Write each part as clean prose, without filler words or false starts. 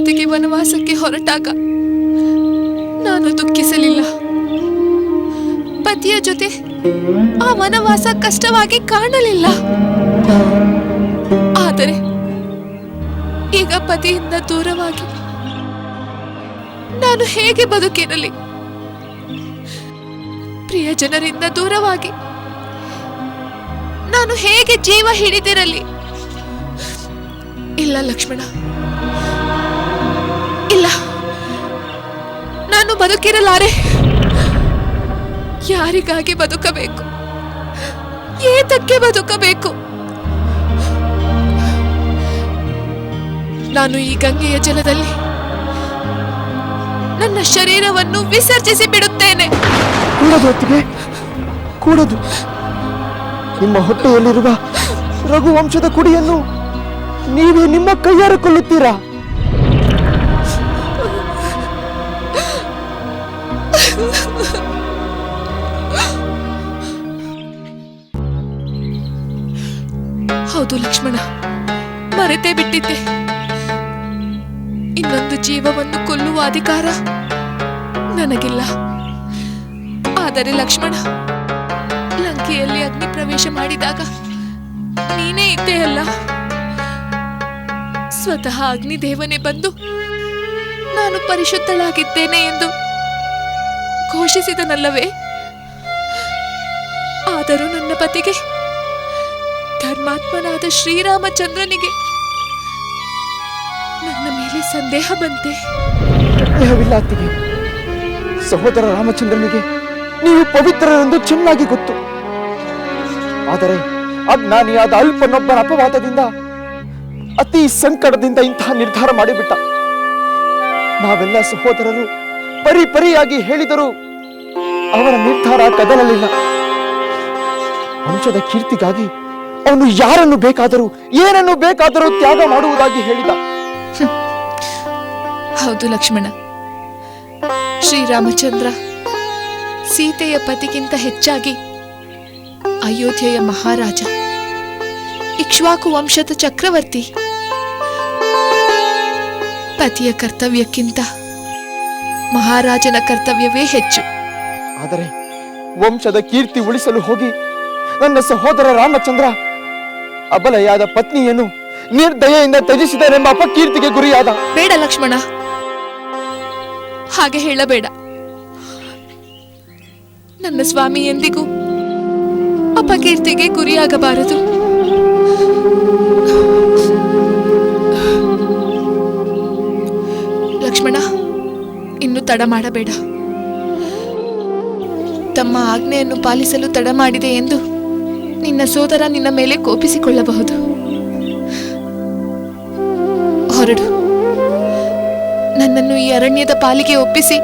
ಜೊತೆಗೆ ವನವಾಸಕ್ಕೆ ಹೊರಟಾಗ ನಾನು ದುಃಖಿಸಲಿಲ್ಲ. ಪತಿಯ ಜೊತೆ ಆ ವನವಾಸ ಕಷ್ಟವಾಗಿ ಕಾಣಲಿಲ್ಲ. ಆದರೆ ಈಗ ಪತಿಯಿಂದ ದೂರವಾಗಿ ನಾನು ಹೇಗೆ ಬದುಕಿರಲಿ? ಪ್ರಿಯ ಜನರಿಂದ ದೂರವಾಗಿ ನಾನು ಹೇಗೆ ಜೀವ ಹಿಡಿದಿರಲಿ? ಇಲ್ಲ ಲಕ್ಷ್ಮಣ, ಇಲ್ಲ, ನಾನು ಬದುಕಿರಲಾರೆ. ಯಾರಿಗಾಗಿ ಬದುಕಬೇಕು? ಏತಕ್ಕೆ ಬದುಕಬೇಕು? ನಾನು ಈ ಗಂಗೆಯ ಜಲದಲ್ಲಿ ನನ್ನ ಶರೀರವನ್ನು ವಿಸರ್ಜಿಸಿ ಬಿಡುತ್ತೇನೆ. ಕೂಡದು. ನಿಮ್ಮ ಹೊಟ್ಟೆಯಲ್ಲಿರುವ ರಘುವಂಶದ ಕುಡಿಯನ್ನು ನೀವೇ ನಿಮ್ಮ ಕೈಯಾರ ಕೊಲ್ಲುತ್ತೀರಾ? ಹೌದು ಲಕ್ಷ್ಮಣ, ಮರೆತೇ ಬಿಟ್ಟಿದ್ದೆ. ಇನ್ನೊಂದು ಜೀವವನ್ನು ಕೊಲ್ಲುವ ಅಧಿಕಾರ ನನಗಿಲ್ಲ. ಆದರೆ ಲಕ್ಷ್ಮಣ, ಲಂಕೆಯಲ್ಲಿ ಅಗ್ನಿ ಪ್ರವೇಶ ಮಾಡಿದಾಗ ನೀನೇ ಇದ್ದೆಯಲ್ಲ. ಸ್ವತಃ ಅಗ್ನಿದೇವನೇ ಬಂದು ನಾನು ಪರಿಶುದ್ಧಳಾಗಿದ್ದೇನೆ ಎಂದು ಘೋಷಿಸಿದನಲ್ಲವೇ? ಆದರೂ ನನ್ನ ಪತಿಗೆ, ಧರ್ಮಾತ್ಮನಾದ ಶ್ರೀರಾಮಚಂದ್ರನಿಗೆ ನನ್ನ ಮೇಲೆ ಸಂದೇಹ ಬಂತೆ. ಸಂದೇಹವಿಲ್ಲ ಅತ್ತಿಗೆ. ಸಹೋದರ ರಾಮಚಂದ್ರನಿಗೆ ನೀವು ಪವಿತ್ರರೆಂದು ಚೆನ್ನಾಗಿ ಗೊತ್ತು. ಆದರೆ ಅಜ್ಞಾನಿಯಾದ ಅಲ್ಪನೊಬ್ಬನ ಅಪವಾದದಿಂದ, ಅತಿ ಸಂಕಟದಿಂದ ಇಂತಹ ನಿರ್ಧಾರ ಮಾಡಿಬಿಟ್ಟ. ನಾವೆಲ್ಲ ಸಹೋದರರು ಪರಿಪರಿಯಾಗಿ ಹೇಳಿದರೂ ಅವರ ನಿರ್ಧಾರ ಕದಲಲಿಲ್ಲ. ವಂಶದ ಕೀರ್ತಿಗಾಗಿ ಅವನು ಯಾರನ್ನು ಬೇಕಾದರೂ ಏನನ್ನು ಬೇಕಾದರೂ ತ್ಯಾಗ ಮಾಡುವುದಾಗಿ ಹೇಳಿದ. ಹೌದು ಲಕ್ಷ್ಮಣ, ಶ್ರೀರಾಮಚಂದ್ರ ಸೀತೆಯ ಪತಿಗಿಂತ ಹೆಚ್ಚಾಗಿ ಅಯೋಧ್ಯೆಯ ಮಹಾರಾಜ, ಇಕ್ಷ್ವಾಕು ವಂಶದ ಚಕ್ರವರ್ತಿ. ಪತಿಯ ಕರ್ತವ್ಯಕ್ಕಿಂತ ಮಹಾರಾಜನ ಕರ್ತವ್ಯವೇ ಹೆಚ್ಚು. ಆದರೆ ವಂಶದ ಕೀರ್ತಿ ಉಳಿಸಲು ಹೋಗಿ ನನ್ನ ಸಹೋದರ ರಾಮಚಂದ್ರ ಅಬಲೆಯಾದ ಪತ್ನಿಯನ್ನು ನಿರ್ದಯೆಯಿಂದ ತ್ಯಜಿಸಿದನೆಂಬ ಅಪಕೀರ್ತಿಗೆ ಗುರಿಯಾದ. ಬೇಡ ಲಕ್ಷ್ಮಣ, ಹಾಗೆ ಹೇಳಬೇಡ. ನನ್ನ ಸ್ವಾಮಿ ಎಂದಿಗೂ ಅಪಕೀರ್ತಿಗೆ ಗುರಿಯಾಗಬಾರದು. ಲಕ್ಷ್ಮಣ, ಇನ್ನು ತಡ ಮಾಡಬೇಡ. ತಮ್ಮ ಆಜ್ಞೆಯನ್ನು ಪಾಲಿಸಲು ತಡ ಮಾಡಿದೆ ಎಂದು ನಿನ್ನ ಸೋದರ ನಿನ್ನ ಮೇಲೆ ಕೋಪಿಸಿಕೊಳ್ಳಬಹುದು. ಹೊರಡು. ನನ್ನನ್ನು ಈ ಅರಣ್ಯದ ಪಾಲಿಗೆ ಒಪ್ಪಿಸಿ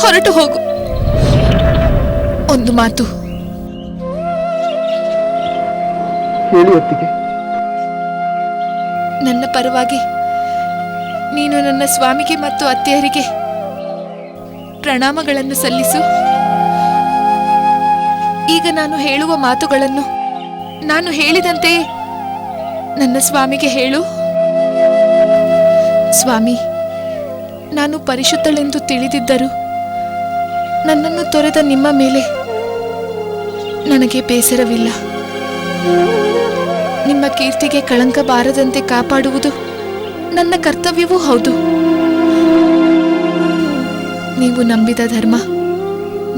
ಹೊರಟು ಹೋಗು. ಒಂದು ಮಾತು. ಹೇಳಿ ಅತ್ತಿಗೆ. ನನ್ನ ಪರವಾಗಿ ನೀನು ನನ್ನ ಸ್ವಾಮಿಗೆ ಮತ್ತು ಅತ್ತೆಯರಿಗೆ ಪ್ರಣಾಮಗಳನ್ನು ಸಲ್ಲಿಸು. ಈಗ ನಾನು ಹೇಳುವ ಮಾತುಗಳನ್ನು ನಾನು ಹೇಳಿದಂತೆಯೇ ನನ್ನ ಸ್ವಾಮಿಗೆ ಹೇಳು. ಸ್ವಾಮಿ, ನಾನು ಪರಿಶುದ್ಧಳೆಂದು ತಿಳಿದಿದ್ದರೂ ನನ್ನನ್ನು ತೊರೆದ ನಿಮ್ಮ ಮೇಲೆ ನನಗೆ ಬೇಸರವಿಲ್ಲ. ನಿಮ್ಮ ಕೀರ್ತಿಗೆ ಕಳಂಕ ಬಾರದಂತೆ ಕಾಪಾಡುವುದು ನನ್ನ ಕರ್ತವ್ಯವೂ ಹೌದು. ನೀವು ನಂಬಿದ ಧರ್ಮ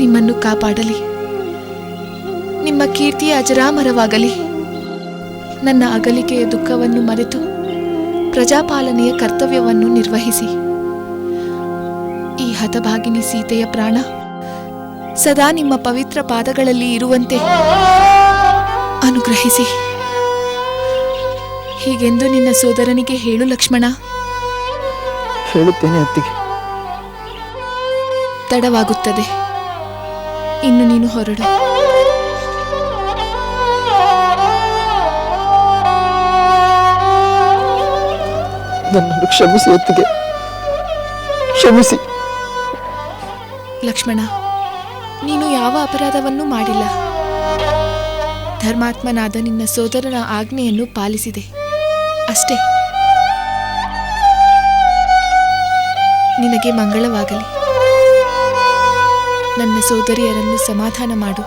ನಿಮ್ಮನ್ನು ಕಾಪಾಡಲಿ. ನಿಮ್ಮ ಕೀರ್ತಿಯ ಅಜರಾಮರವಾಗಲಿ. ನನ್ನ ಅಗಲಿಕೆಯ ದುಃಖವನ್ನು ಮರೆತು ಪ್ರಜಾಪಾಲನೆಯ ಕರ್ತವ್ಯವನ್ನು ನಿರ್ವಹಿಸಿ. ಈ ಹತಭಾಗಿನಿ ಸೀತೆಯ ಪ್ರಾಣ ಸದಾ ನಿಮ್ಮ ಪವಿತ್ರ ಪಾದಗಳಲ್ಲಿ ಇರುವಂತೆ ಅನುಗ್ರಹಿಸಿ. ಹೀಗೆಂದು ನಿನ್ನ ಸೋದರನಿಗೆ ಹೇಳು ಲಕ್ಷ್ಮಣ. ಹೇಳುತ್ತೇನೆ ಅತ್ತಿಗೆ. ತಡವಾಗುತ್ತದೆ. ಇನ್ನು ನೀನು ಹೊರಡು. ನನ್ನನ್ನು ಕ್ಷಮಿಸಿ ಅತ್ತಿಗೆ, ಕ್ಷಮಿಸಿ. ಲಕ್ಷ್ಮಣ, ನೀನು ಯಾವ ಅಪರಾಧವನ್ನೂ ಮಾಡಿಲ್ಲ. ಧರ್ಮಾತ್ಮನಾದ ನಿನ್ನ ಸೋದರನ ಆಜ್ಞೆಯನ್ನು ಪಾಲಿಸಿದೆ ಅಷ್ಟೇ. ನಿನಗೆ ಮಂಗಳವಾಗಲಿ. ನನ್ನ ಸೋದರಿಯರನ್ನು ಸಮಾಧಾನ ಮಾಡು.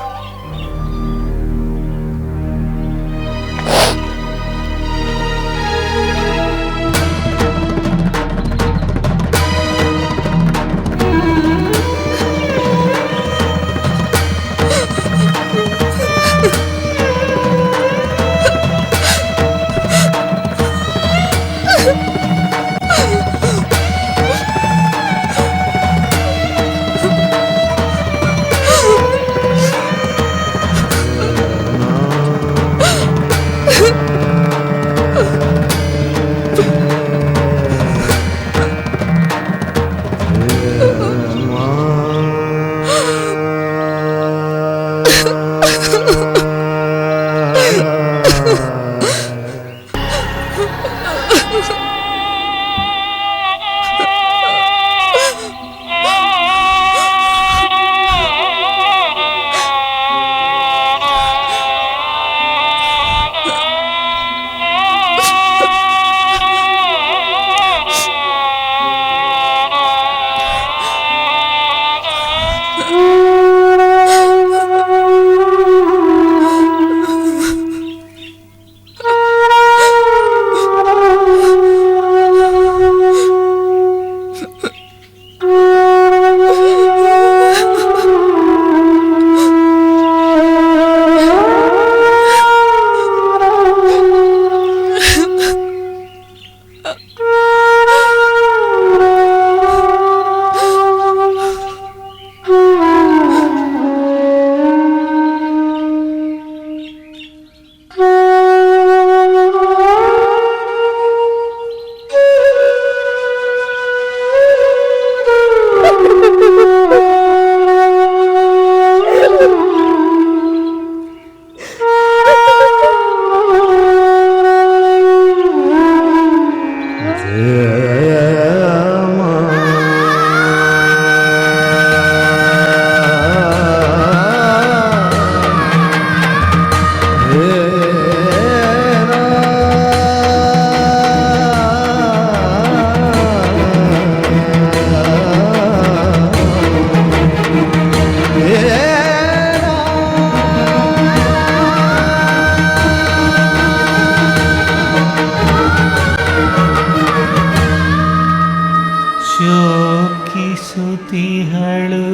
ಶೋಕಿಸುತ್ತಿಹಳು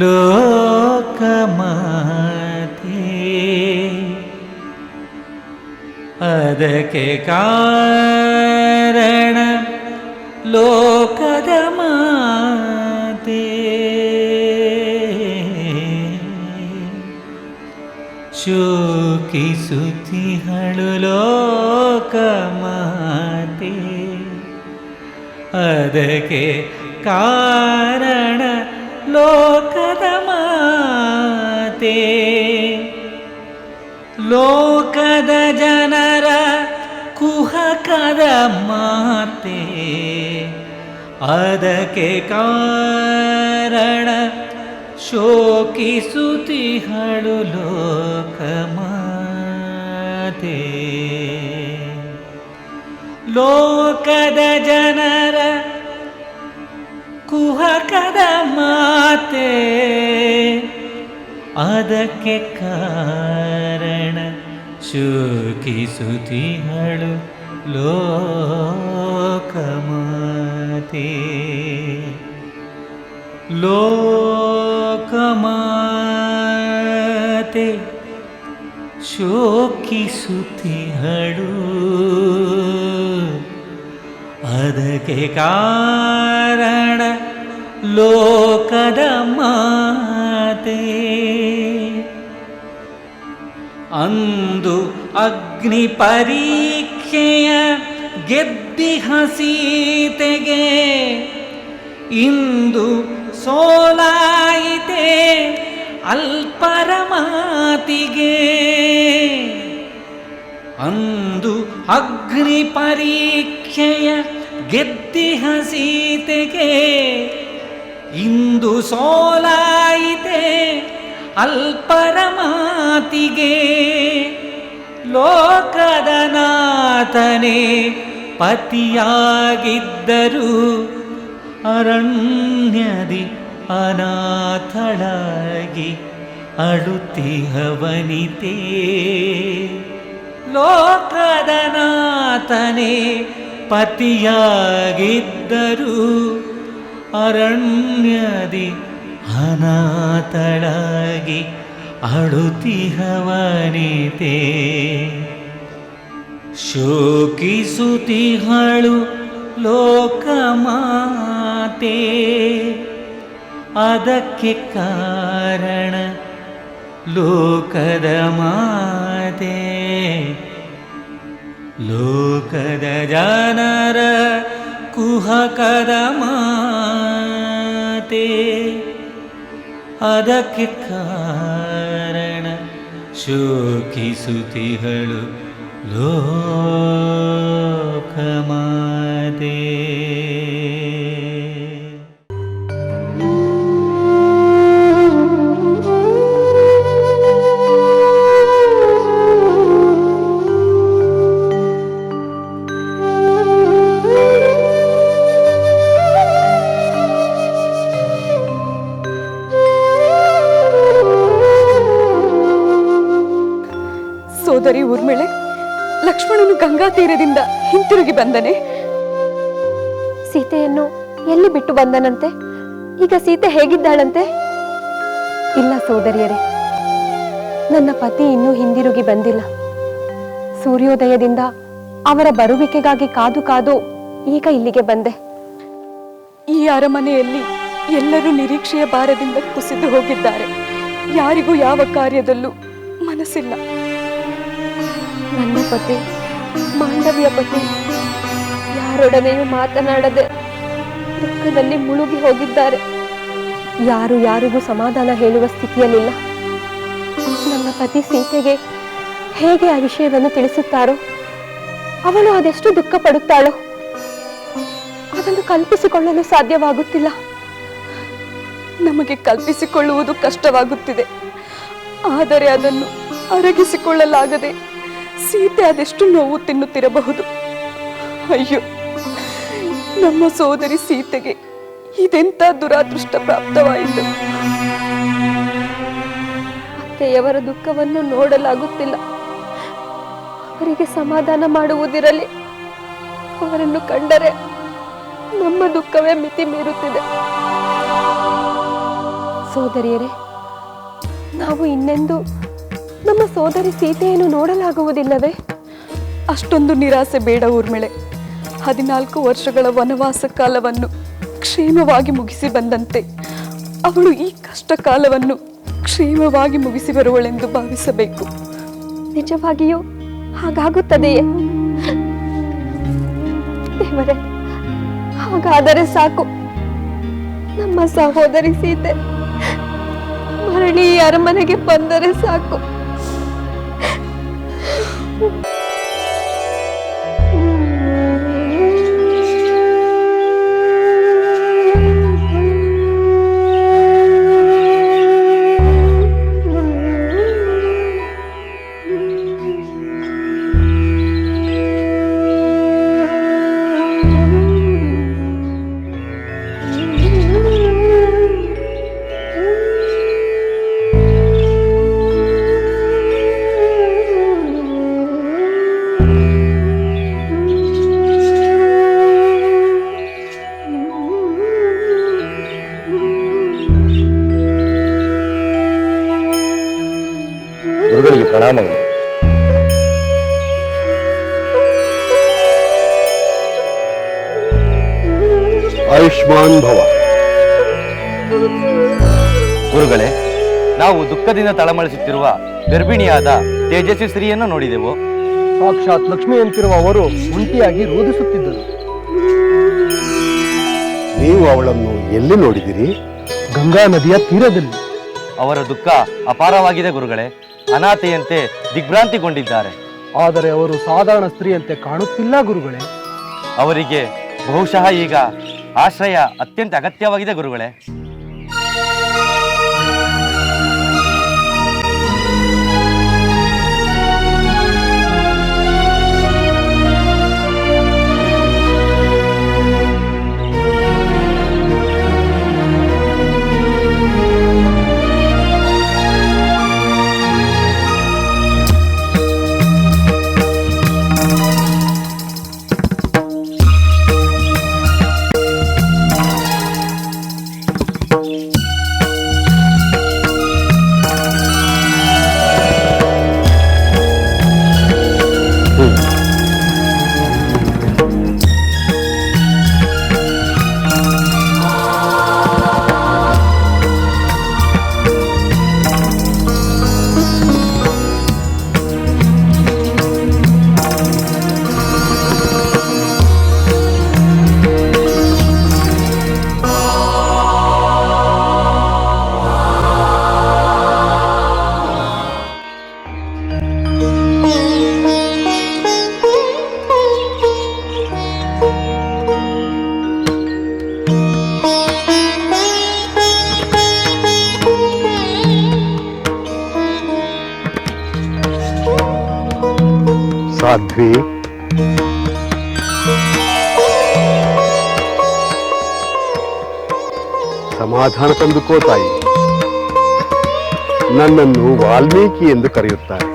ಲೋಕಮಾತೆ, ಅದಕ್ಕೆ ಕಾರಣ ಲೋಕದ ಮಾತೆ. ಶೋಕಿಸುತ್ತಿಹಳು ಲೋಕಮಾತೆ, ಅದಕ್ಕೆ ಕಾರಣ ಲೋಕದ ಮಾತೆ. ಲೋಕದ ಜನರ ಕುಹಕದ ಮಾತೆ, ಅದಕ್ಕೆ ಕಾರಣ ಶೋಕಿಸುತ್ತಿಹಳು ಲೋಕಮಾತೆ. ಲೋಕದ ಜನರ ಕುಹಕದ ಮಾತೆ, ಅದಕ್ಕೆ ಕಾರಣ ಶೋಕಿಸುತ್ತಿಹಳು ಲೋಕಮಾತೆ. ಲೋಕಮಾತೆ ಶೋಕಿಸುತ್ತಿಹಳು, ಅದಕ್ಕೆ ಕಾರಣ ಲೋಕದ ಮಾತೆ. ಅಂದು ಅಗ್ನಿ ಪರೀಕ್ಷೆಯ ಗೆದ್ದಿಹ ಸೀತೆಗೆ, ಇಂದು ಸೋಲಾಯಿತೆ ಅಲ್ಪರ ಮಾತಿಗೆ. ಅಂದು ಅಗ್ನಿ ಪರೀಕ್ಷೆಯ ಗೆದ್ದಿಹ ಸೀತೆಗೆ, ಇಂದು ಸೋಲಾಯಿತೆ ಅಲ್ಪರ ಮಾತಿಗೆ. ಲೋಕದ ನಾಥನೇ ಪತಿಯಾಗಿದ್ದರು ಅರಣ್ಯದಿ ಅನಾಥಳಾಗಿ ಅಳುತ್ತಿಹವನಿತೆ ಲೋಕದ ನಾಥನೇ ಪತಿಯಾಗಿದ್ದರು ಅರಣ್ಯದಿ ಅನಾಥಳಾಗಿ ಅಳುತ್ತಿಹವನಿತೆ ಶೋಕಿಸುತ್ತಿಹಳು ಲೋಕಮಾತೆ ಅದಕ್ಕೆ ಕಾರಣ ಲೋಕದ ಮಾತೆ ಲೋಕದ ಜನರ ಕುಹಕದ ಮಾತೆ ಅದಕ್ಕೆ ಕಾರಣ ಶೋಕಿಸುತ್ತಿಹಳು ಲೋಕಮಾತೆ. ಸೋದರಿ ಊರ್ಮಿಳೆ, ಲಕ್ಷ್ಮಣನು ಗಂಗಾ ತೀರದಿಂದ ಹಿಂತಿರುಗಿ ಬಂದನೆ. ಸೀತೆಯನ್ನು ಎಲ್ಲಿ ಬಿಟ್ಟು ಬಂದನಂತೆ? ಈಗ ಸೀತೆ ಹೇಗಿದ್ದಾಳಂತೆ? ಇಲ್ಲ ಸೋದರಿಯರೇ, ನನ್ನ ಪತಿ ಇನ್ನೂ ಹಿಂದಿರುಗಿ ಬಂದಿಲ್ಲ. ಸೂರ್ಯೋದಯದಿಂದ ಅವರ ಬರುವಿಕೆಗಾಗಿ ಕಾದು ಕಾದು ಈಗ ಇಲ್ಲಿಗೆ ಬಂದೆ. ಈ ಅರಮನೆಯಲ್ಲಿ ಎಲ್ಲರೂ ನಿರೀಕ್ಷೆಯ ಭಾರದಿಂದ ಕುಸಿದು ಹೋಗಿದ್ದಾರೆ. ಯಾರಿಗೂ ಯಾವ ಕಾರ್ಯದಲ್ಲೂ ಮನಸ್ಸಿಲ್ಲ. ನನ್ನ ಪತಿ, ಮಾಂಡವಿಯ ಪತಿ, ಯಾರೊಡನೆಯೂ ಮಾತನಾಡದೆ ದುಃಖದಲ್ಲಿ ಮುಳುಗಿ ಹೋಗಿದ್ದಾರೆ. ಯಾರು ಯಾರಿಗೂ ಸಮಾಧಾನ ಹೇಳುವ ಸ್ಥಿತಿಯಲ್ಲಿಲ್ಲ. ನನ್ನ ಪತಿ ಸೀತೆಗೆ ಹೇಗೆ ಆ ವಿಷಯವನ್ನು ತಿಳಿಸುತ್ತಾರೋ, ಅವಳು ಅದೆಷ್ಟು ದುಃಖ ಪಡುತ್ತಾಳೋ ಅದನ್ನು ಕಲ್ಪಿಸಿಕೊಳ್ಳಲು ಸಾಧ್ಯವಾಗುತ್ತಿಲ್ಲ. ನಮಗೆ ಕಲ್ಪಿಸಿಕೊಳ್ಳುವುದು ಕಷ್ಟವಾಗುತ್ತಿದೆ. ಆದರೆ ಅದನ್ನು ಅರಗಿಸಿಕೊಳ್ಳಲಾಗದೆ ಸೀತೆ ಅದೆಷ್ಟು ನೋವು ತಿನ್ನುತ್ತಿರಬಹುದು. ಅಯ್ಯೋ, ನಮ್ಮ ಸೋದರಿ ಸೀತೆಗೆ ಇದೆಂತ ದುರಾದೃಷ್ಟ ಪ್ರಾಪ್ತವಾಯಿತು. ಅತ್ತೆಯವರ ದುಃಖವನ್ನು ನೋಡಲಾಗುತ್ತಿಲ್ಲ. ಅವರಿಗೆ ಸಮಾಧಾನ ಮಾಡುವುದಿರಲಿ, ಅವರನ್ನು ಕಂಡರೆ ನಮ್ಮ ದುಃಖವೇ ಮಿತಿ ಮೀರುತ್ತಿದೆ. ಸೋದರಿಯರೇ, ನಾವು ಇನ್ನೆಂದು ನಮ್ಮ ಸೋದರಿ ಸೀತೆಯನ್ನು ನೋಡಲಾಗುವುದಿಲ್ಲವೇ? ಅಷ್ಟೊಂದು ನಿರಾಸೆ ಬೇಡ ಊರ್ಮಿಳೆ. 14 ವರ್ಷಗಳ ವನವಾಸ ಕಾಲವನ್ನು ಕ್ಷೇಮವಾಗಿ ಮುಗಿಸಿ ಬಂದಂತೆ ಅವಳು ಈ ಕಷ್ಟ ಕಾಲವನ್ನು ಕ್ಷೇಮವಾಗಿ ಮುಗಿಸಿ ಬರುವಳೆಂದು ಭಾವಿಸಬೇಕು. ನಿಜವಾಗಿಯೂ ಹಾಗಾಗುತ್ತದೆಯೇ? ದೇವರೇ, ಹಾಗಾದರೆ ಸಾಕು. ನಮ್ಮ ಸಹೋದರಿ ಸೀತೆ ಮರಳಿ ಈ ಅರಮನೆಗೆ ಬಂದರೆ ಸಾಕು. ಗುರುಗಳಿಗೆ ಪ್ರಣಾಮಗಳು. ಆಯುಷ್ಮಾನ್ ಭವ. ಗುರುಗಳೇ, ನಾವು ದುಃಖದಿಂದ ತಳಮಳಿಸುತ್ತಿರುವ ಗರ್ಭಿಣಿಯಾದ ತೇಜಸ್ವಿ ಸ್ತ್ರೀಯನ್ನು ನೋಡಿದೆವು. ಸಾಕ್ಷಾತ್ ಲಕ್ಷ್ಮಿಯಂತಿರುವ ಅವರು ಒಂಟಿಯಾಗಿ ರೋಧಿಸುತ್ತಿದ್ದರು. ನೀವು ಅವಳನ್ನು ಎಲ್ಲಿ ನೋಡಿದಿರಿ? ಗಂಗಾ ನದಿಯ ತೀರದಲ್ಲಿ. ಅವರ ದುಃಖ ಅಪಾರವಾಗಿದೆ ಗುರುಗಳೇ. ಅನಾಥೆಯಂತೆ ದಿಗ್ಭ್ರಾಂತಿಗೊಂಡಿದ್ದಾರೆ. ಆದರೆ ಅವರು ಸಾಧಾರಣ ಸ್ತ್ರೀಯಂತೆ ಕಾಣುತ್ತಿಲ್ಲ ಗುರುಗಳೇ. ಅವರಿಗೆ ಬಹುಶಃ ಈಗ ಆಶ್ರಯ ಅತ್ಯಂತ ಅಗತ್ಯವಾಗಿದೆ ಗುರುಗಳೇ. ಸಾಧ್ವಿ, ಸಮಾಧಾನ ತಂದುಕೋ ತಾಯಿ. ನನ್ನನ್ನು ವಾಲ್ಮೀಕಿ ಎಂದು ಕರೆಯುತ್ತಾರೆ.